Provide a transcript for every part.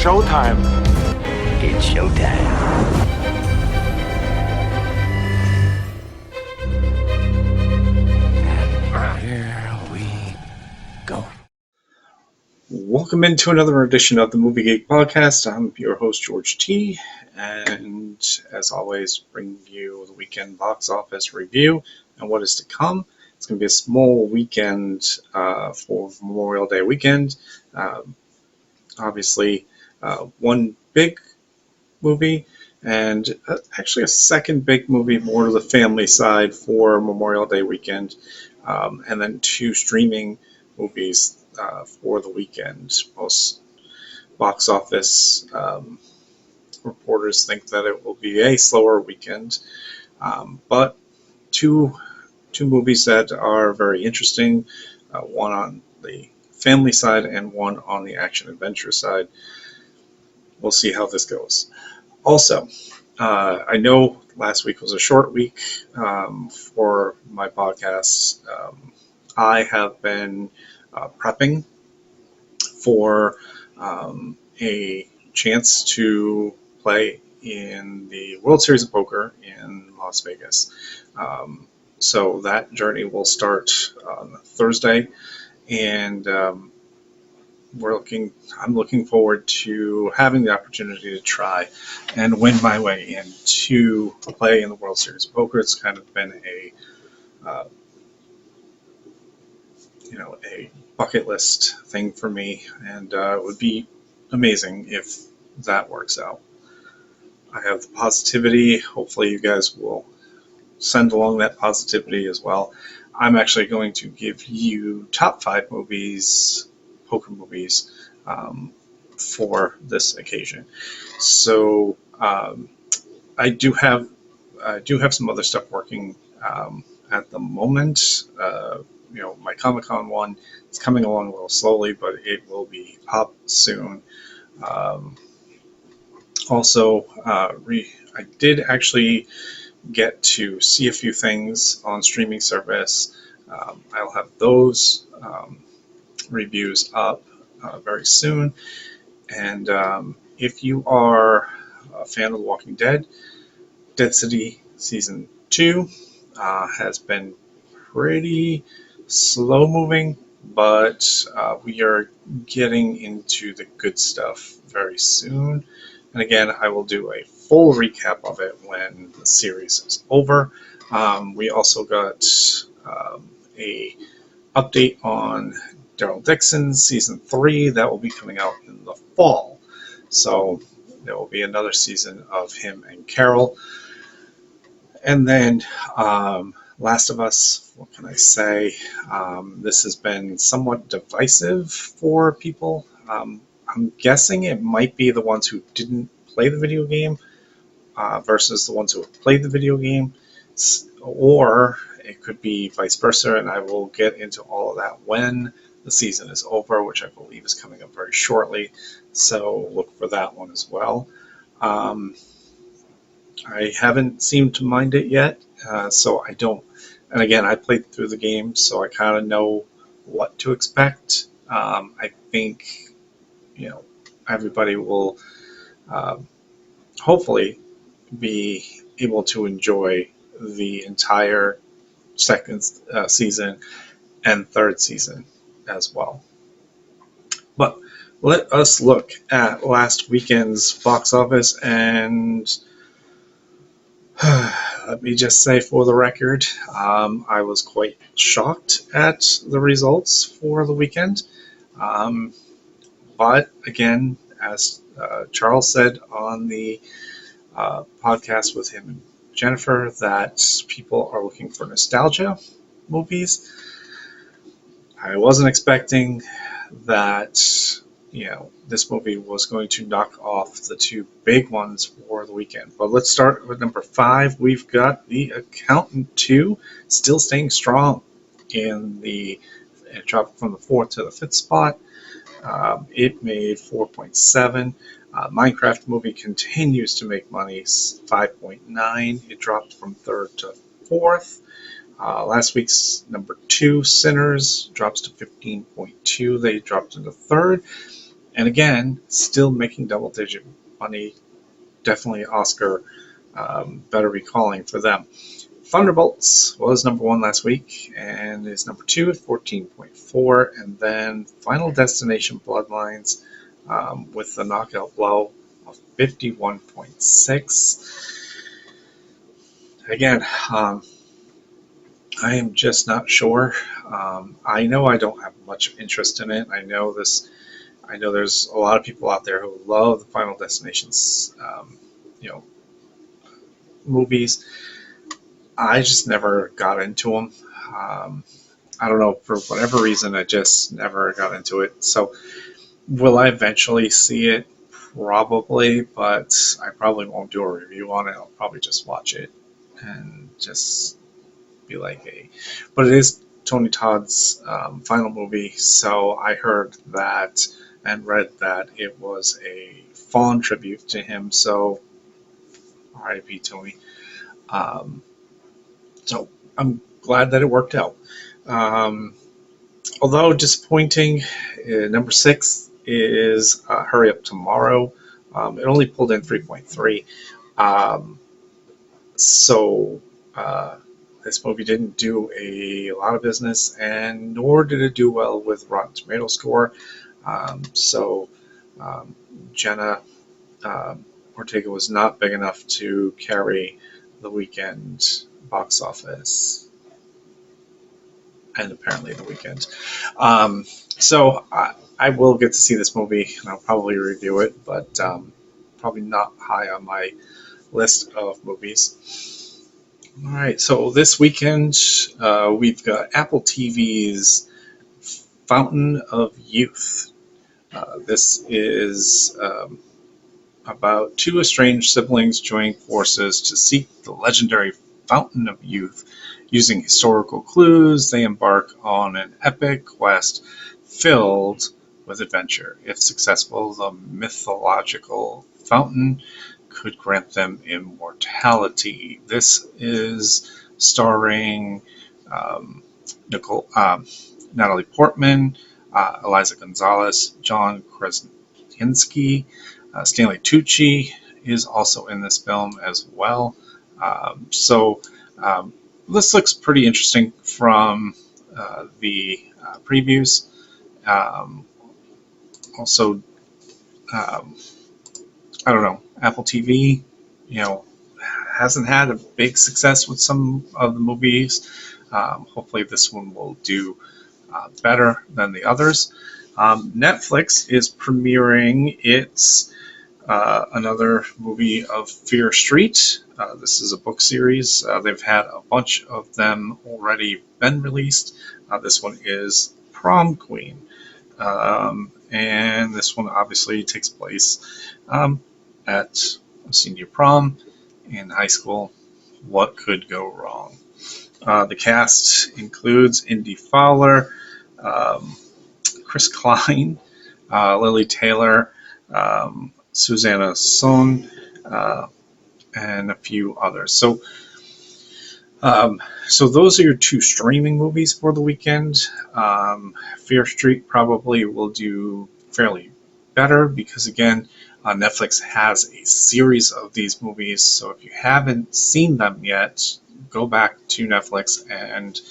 showtime. It's showtime. And here we go. Welcome into another edition of the Movie Geek Podcast. I'm your host, George T. And as always, bring you the weekend box office review and what is to come. It's going to be a small weekend for Memorial Day weekend. Obviously, one big movie and actually a second big movie more to the family side for Memorial Day weekend. And then two streaming movies for the weekend. Most box office reporters think that it will be a slower weekend, but two movies that are very interesting, one on the family side and one on the action adventure side. We'll see how this goes. Also, I know last week was a short week for my podcast. I have been prepping for a chance to play in the World Series of Poker in Las Vegas. So that journey will start on Thursday, and I'm looking forward to having the opportunity to try and win my way in to play in the World Series of Poker. It's kind of been a bucket list thing for me, and it would be amazing if that works out. I have the positivity. Hopefully you guys will send along that positivity as well. I'm actually going to give you top 5 movies, poker movies, for this occasion. So I do have some other stuff working at the moment. My Comic-Con one is coming along a little slowly, but it will be up soon. Also, I did actually get to see a few things on streaming service. I'll have those reviews up very soon. And if you are a fan of The Walking Dead, Dead City Season 2 has been pretty slow moving, but we are getting into the good stuff very soon. And again, I will do a full recap of it when the series is over. We also got a update on Daryl Dixon's Season 3 that will be coming out in the fall. So there will be another season of him and Carol. And then Last of Us, what can I say? This has been somewhat divisive for people. I'm guessing it might be the ones who didn't play the video game versus the ones who have played the video game, or it could be vice versa, and I will get into all of that when the season is over, which I believe is coming up very shortly, so look for that one as well. I haven't seemed to mind it yet, so I don't, and again, I played through the game, so I kind of know what to expect. I think everybody will hopefully be able to enjoy the entire second season and third season as well. But let us look at last weekend's box office, and let me just say for the record, I was quite shocked at the results for the weekend. But again, as Charles said on the podcast with him and Jennifer, that people are looking for nostalgia movies. I wasn't expecting that, this movie was going to knock off the two big ones for the weekend. But let's start with number 5. We've got The Accountant 2 still staying strong it dropped from the 4th to the 5th spot. It made 4.7. Minecraft movie continues to make money, 5.9. It dropped from 3rd to 4th. Last week's number 2, Sinners, drops to 15.2. They dropped into 3rd. And again, still making double-digit money. Definitely Oscar better be calling for them. Thunderbolts was number 1 last week and is number 2 at 14.4. And then Final Destination Bloodlines with the knockout blow of 51.6. Again, I am just not sure. I know I don't have much interest in it. I know there's a lot of people out there who love the Final Destinations, movies. I just never got into them. I don't know, for whatever reason, I just never got into it. So, will I eventually see it? Probably, but I probably won't do a review on it. I'll probably just watch it and just be like, hey. But it is Tony Todd's final movie, so I heard that and read that it was a fond tribute to him. So, R.I.P. Tony. So I'm glad that it worked out. Although disappointing, number 6 is Hurry Up Tomorrow. It only pulled in 3.3. So this movie didn't do a lot of business, and nor did it do well with Rotten Tomato score. So Jenna Ortega was not big enough to carry the weekend box office, and apparently the weekend. So I will get to see this movie, and I'll probably review it, but probably not high on my list of movies. All right, so this weekend we've got Apple TV's Fountain of Youth. This is about 2 estranged siblings join forces to seek the legendary Fountain of Youth. Using historical clues, they embark on an epic quest filled with adventure. If successful, the mythological fountain could grant them immortality. This is starring Natalie Portman, Eliza Gonzalez, John Krasinski, Stanley Tucci is also in this film as well. This looks pretty interesting from the previews. Also, I don't know, Apple TV, hasn't had a big success with some of the movies. Hopefully this one will do better than the others. Netflix is premiering its another movie of Fear Street. This is a book series. They've had a bunch of them already been released. This one is Prom Queen. And this one obviously takes place at a senior prom in high school. What could go wrong? The cast includes Indy Fowler, Chris Klein, Lily Taylor, Susanna Son, and a few others. So those are your 2 streaming movies for the weekend. Fear Street probably will do fairly better because, again, Netflix has a series of these movies. So if you haven't seen them yet, go back to Netflix and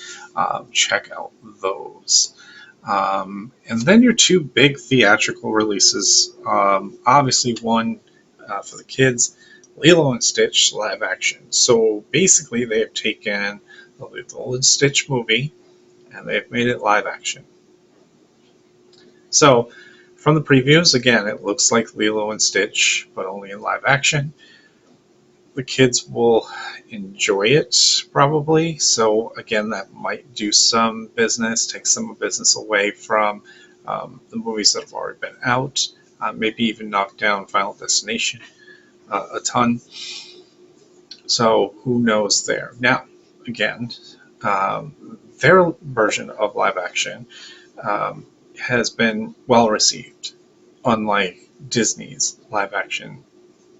check out those. And then your 2 big theatrical releases. Obviously, one for the kids, Lilo and Stitch live action. So basically, they have taken the Lilo and Stitch movie and they've made it live action. So from the previews, again, it looks like Lilo and Stitch, but only in live action. The kids will enjoy it probably. So again, that might do some business, take some business away from the movies that have already been out. Maybe even knock down Final Destination a ton. So who knows there? Now, again, their version of live action has been well received, unlike Disney's live action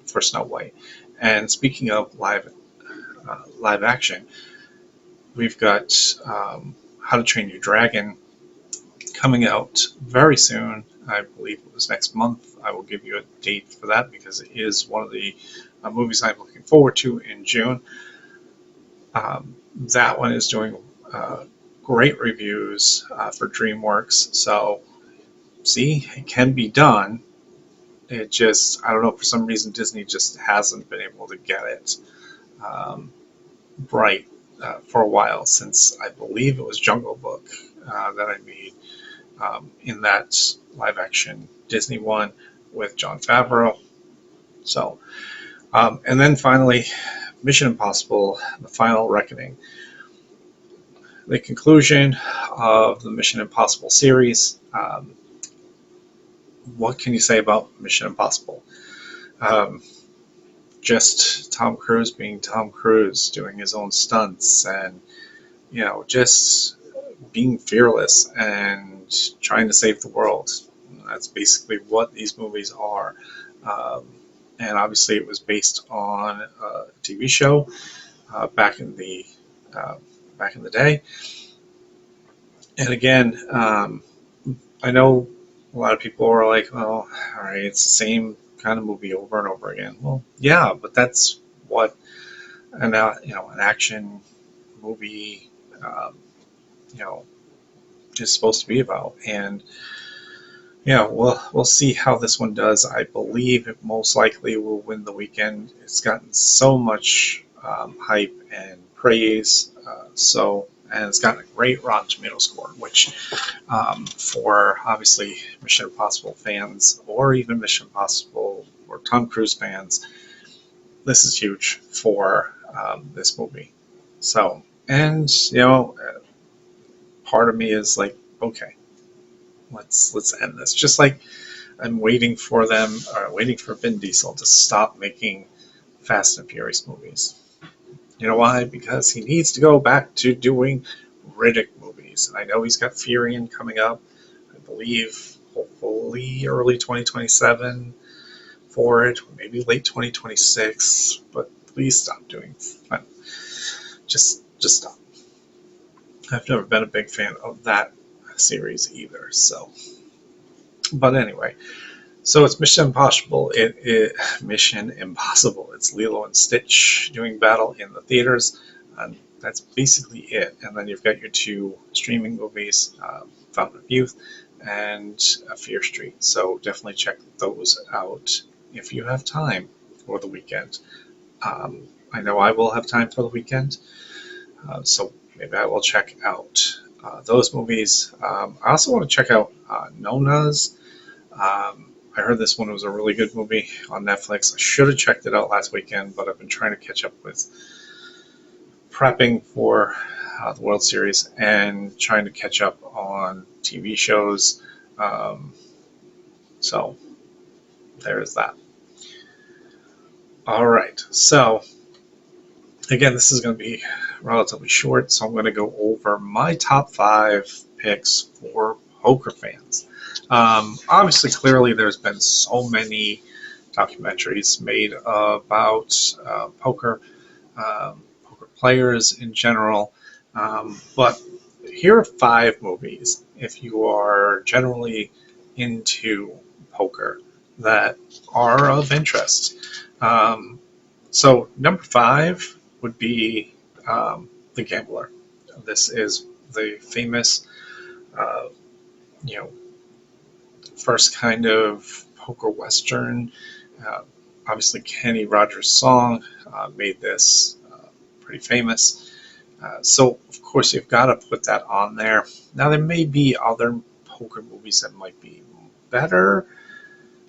for Snow White. And speaking of live action, we've got How to Train Your Dragon coming out very soon. I believe it was next month. I will give you a date for that because it is one of the movies I'm looking forward to in June. That one is doing great reviews for DreamWorks. So, see, it can be done. It just, I don't know, for some reason Disney just hasn't been able to get it um, right for a while, since I believe it was Jungle Book that I made in that live action Disney one with Jon Favreau. So, and then finally, Mission Impossible: The Final Reckoning. The conclusion of the Mission Impossible series. What can you say about Mission Impossible? Um, just Tom Cruise being Tom Cruise, doing his own stunts, and just being fearless and trying to save the world. That's basically what these movies are. Um, and obviously, it was based on a TV show back in the uh, back in the day. And again, I know a lot of people are like, "Well, all right, it's the same kind of movie over and over again." Well, yeah, but that's what an action movie you know is supposed to be about. And yeah, we'll see how this one does. I believe it most likely will win the weekend. It's gotten so much hype and praise, and it's gotten a great Rotten Tomato score, which for obviously Mission Impossible fans, or even Mission Impossible or Tom Cruise fans, this is huge for this movie. So, and part of me is like, okay, let's end this. Just like I'm waiting for Vin Diesel to stop making Fast and Furious movies. You know why? Because he needs to go back to doing Riddick movies. And I know he's got Furion coming up, I believe, hopefully early 2027 for it, or maybe late 2026. But please stop doing fun. Just stop. I've never been a big fan of that series either. So, but anyway, so it's Mission Impossible. Mission Impossible. It's Lilo and Stitch doing battle in the theaters, and that's basically it. And then you've got your two streaming movies, Fountain of Youth and Fear Street. So definitely check those out if you have time for the weekend. I know I will have time for the weekend, so maybe I will check out those movies. I also want to check out Nona's. I heard this one was a really good movie on Netflix. I should have checked it out last weekend, but I've been trying to catch up with prepping for the World Series and trying to catch up on TV shows. So there's that. All right. So again, this is going to be relatively short, so I'm going to go over my top 5 picks for poker fans. Obviously, clearly, there's been so many documentaries made about poker, poker players in general, but here are 5 movies if you are generally into poker that are of interest. So number 5 would be The Gambler. This is the famous, uh, you know, first kind of poker western. Uh, Obviously, Kenny Rogers' song made this pretty famous. So, of course, you've got to put that on there. Now, there may be other poker movies that might be better,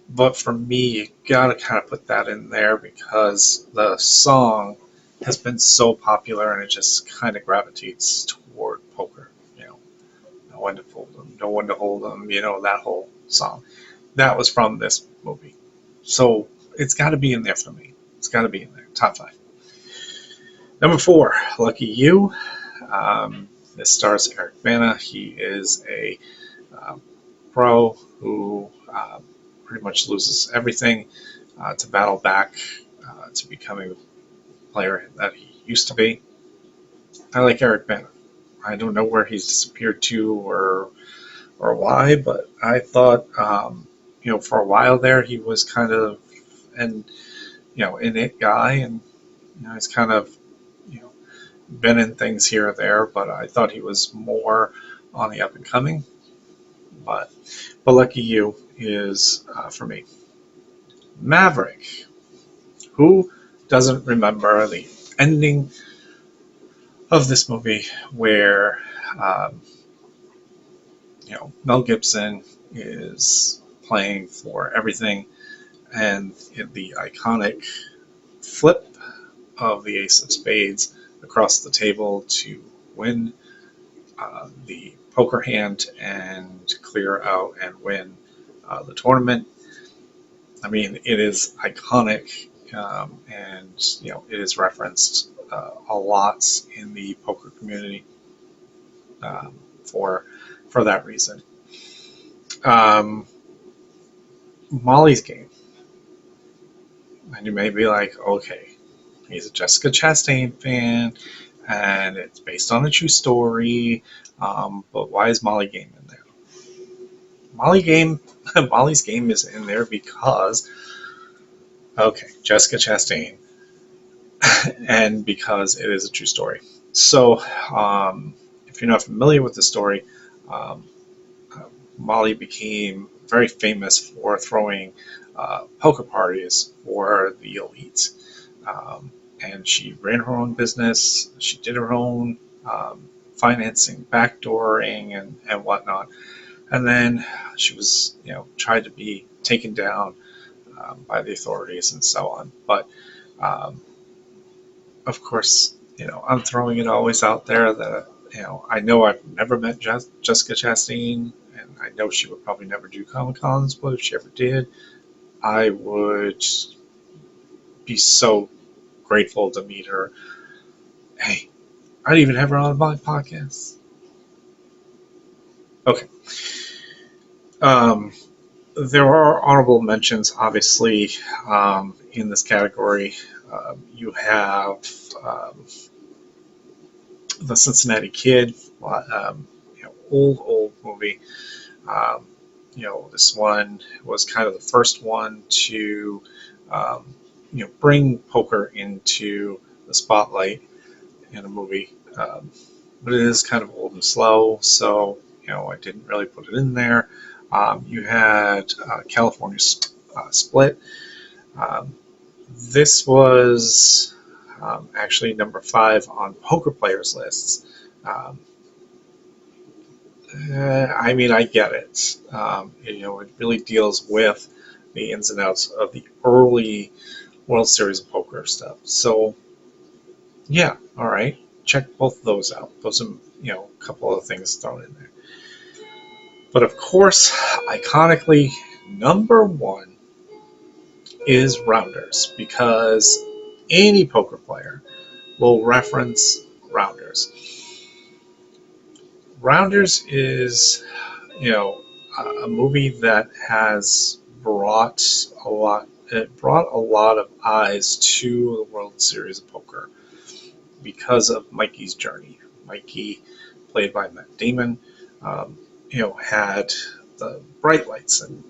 but for me, you got to kind of put that in there because the song has been so popular and it just kind of gravitates toward poker. Know when to fold them, know when to hold them, that whole song. That was from this movie. So it's got to be in there for me. It's got to be in there. Top 5. Number 4, Lucky You. This stars Eric Bana. He is a pro who pretty much loses everything to battle back to becoming the player that he used to be. I like Eric Bana. I don't know where he's disappeared to or or why, but I thought, for a while there, he was kind of an, an it guy, and he's kind of, you know, been in things here or there, but I thought he was more on the up and coming. But Lucky You is for me. Maverick. Who doesn't remember the ending of this movie where um, Mel Gibson is playing for everything, and in the iconic flip of the ace of spades across the table to win the poker hand and clear out and win the tournament. I mean, it is iconic, and it is referenced a lot in the poker community um, for for that reason. Um, Molly's Game, and you may be like, okay, he's a Jessica Chastain fan, and it's based on a true story, but why is Molly Game in there? Molly Game, Molly's Game is in there because, okay, Jessica Chastain, and because it is a true story. So, if you're not familiar with the story, um, uh, Molly became very famous for throwing poker parties for the elite. And she ran her own business. She did her own financing, backdooring, and whatnot. And then she was, tried to be taken down by the authorities and so on. But um, of course, I'm throwing it always out there that I know I've never met Jessica Chastain, and I know she would probably never do Comic Cons, but if she ever did, I would be so grateful to meet her. Hey, I'd even have her on my podcast. Okay. Um, there are honorable mentions, obviously, in this category. You have um, the Cincinnati Kid, old movie. Um, this one was kind of the first one to, um, bring poker into the spotlight in a movie. But it is kind of old and slow, so I didn't really put it in there. You had California Split. Um, this was actually number 5 on poker players lists. Um, I mean, I get it. It really deals with the ins and outs of the early World Series of Poker stuff. So, yeah, all right, check both of those out. Those are, a couple of things thrown in there. But of course, iconically, number 1 is Rounders, because any poker player will reference Rounders. Rounders is, you know, a movie that has brought a lot. It brought a lot of eyes to the World Series of Poker because of Mikey's journey. Mikey, played by Matt Damon, um, had the bright lights and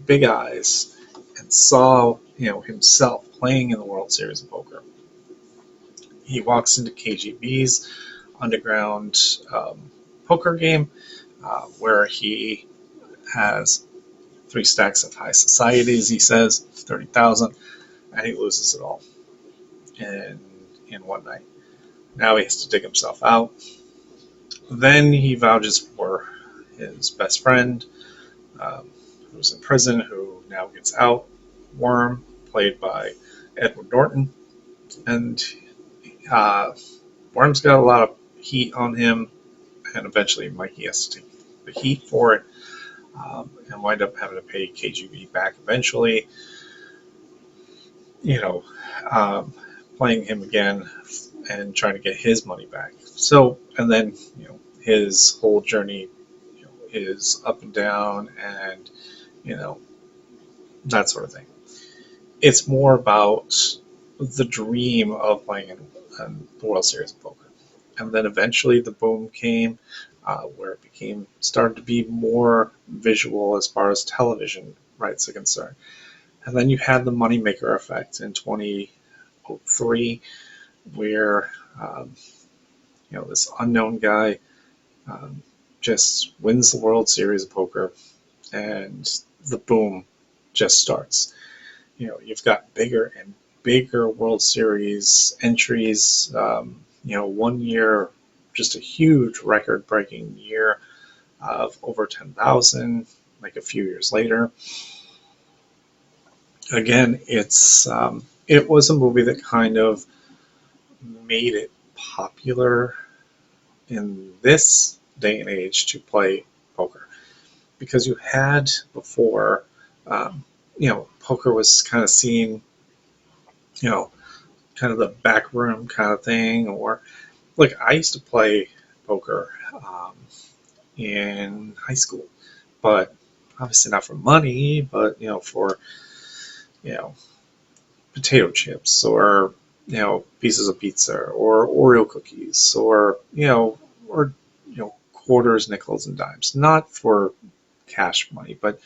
big eyes, and saw himself playing in the World Series of Poker. He walks into KGB's underground poker game, where he has 3 stacks of high society, as he says, 30,000, and he loses it all in one night. Now he has to dig himself out. Then he vouches for his best friend, who's in prison, who now gets out, Worm, played by Edward Norton. And Worm's got a lot of heat on him, and eventually Mikey has to take the heat for it, and wind up having to pay KGB back eventually. You know, playing him again and trying to get his money back. So, and then his whole journey is up and down, and that sort of thing. It's more about the dream of playing in the World Series of Poker. And then eventually the boom came where it started to be more visual as far as television rights are concerned. And then you had the moneymaker effect in 2003, where this unknown guy just wins the World Series of Poker, and the boom just starts. You've got bigger and bigger World Series entries. 1 year, just a huge record-breaking year of over 10,000. Like a few years later, again, it was a movie that kind of made it popular in this day and age to play poker, because you had before, poker was kind of seen, kind of the back room kind of thing, or like I used to play poker in high school, but obviously not for money, but for potato chips, or pieces of pizza, or Oreo cookies, or quarters, nickels, and dimes, not for cash money, but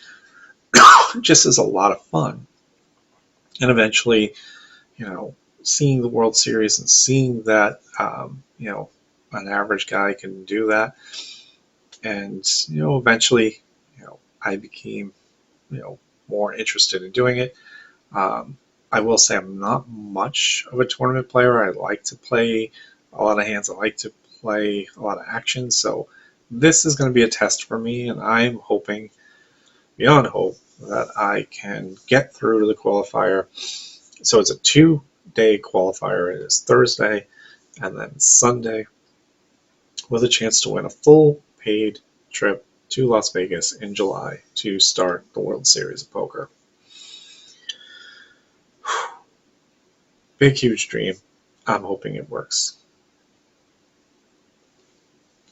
just as a lot of fun. And eventually, seeing the World Series and seeing that an average guy can do that, and eventually I became more interested in doing it. I will say I'm not much of a tournament player. I like to play a lot of hands. I like to play a lot of action. So this is going to be a test for me, and I'm hoping, beyond hope, that I can get through to the qualifier. So it's a 2-day qualifier. It is Thursday and then Sunday, with a chance to win a full paid trip to Las Vegas in July to start the World Series of Poker. Big, huge dream. I'm hoping it works.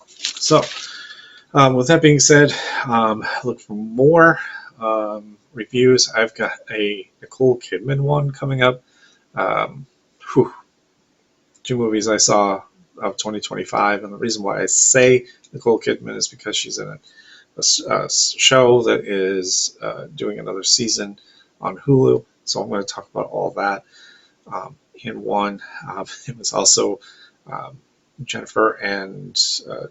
So, with that being said, look for more reviews. I've got a Nicole Kidman one coming up. 2 movies I saw of 2025, and the reason why I say Nicole Kidman is because she's in a show that is doing another season on Hulu. So I'm going to talk about all that in one. It was also Jennifer and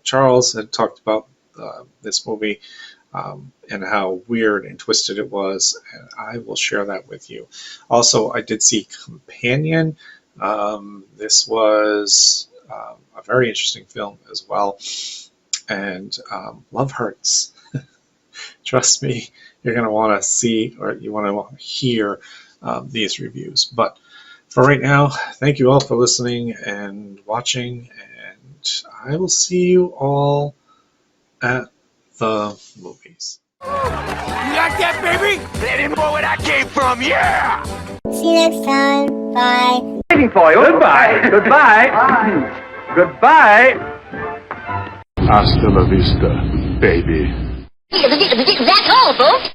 Charles had talked about this movie and how weird and twisted it was, and I will share that with you. Also, I did see Companion. This was a very interesting film as well, and love hurts. Trust me, you're going to want to see, or you want to hear these reviews. But for right now, thank you all for listening and watching, and I will see you all at the movies. You like that, baby? Let him know where I came from, yeah! See you next time. Bye. Waiting for you. Goodbye. Goodbye. Goodbye. Hasta la vista, baby. That's all, folks.